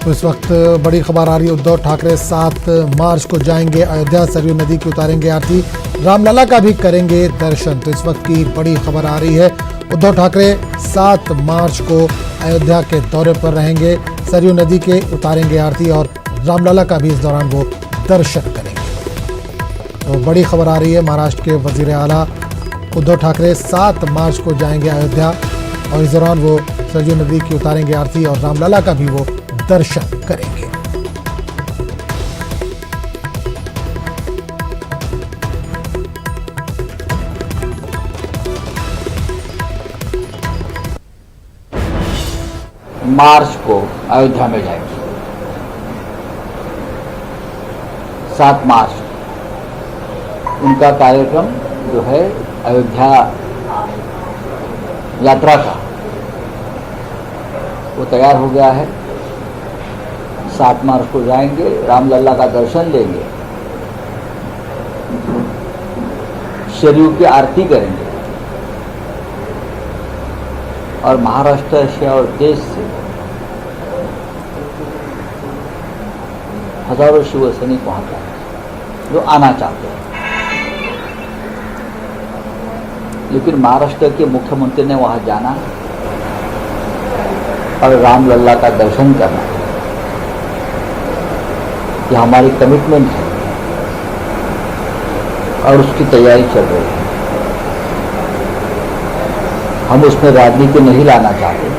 तो इस वक्त बड़ी खबर आ रही है। उद्धव ठाकरे 7 मार्च को जाएंगे अयोध्या, सरयू नदी की उतारेंगे आरती, रामलला का भी करेंगे दर्शन। तो इस वक्त की बड़ी खबर आ रही है। उद्धव ठाकरे 7 मार्च को अयोध्या के दौरे पर रहेंगे, सरयू नदी के उतारेंगे आरती और रामलला का भी इस दौरान वो दर्शन करेंगे। तो बड़ी खबर आ रही है। महाराष्ट्र के वजीर आला उद्धव ठाकरे 7 मार्च को जाएंगे अयोध्या और इस दौरान वो सरयू नदी की उतारेंगे आरती और रामलला का भी वो दर्शन करेंगे। मार्च को अयोध्या में जाएंगे। 7 मार्च उनका कार्यक्रम जो है अयोध्या यात्रा का वो तैयार हो गया है। 7 मार्च को जाएंगे, रामलला का दर्शन लेंगे, सरयू की आरती करेंगे और महाराष्ट्र से और देश से हजारों शिवसैनिक वहां जाएंगे जो आना चाहते हैं। लेकिन महाराष्ट्र के मुख्यमंत्री ने वहां जाना और रामलला का दर्शन करना, ये हमारी कमिटमेंट है और उसकी तैयारी चल रही है। हम उसमें राजनीति नहीं लाना चाहते।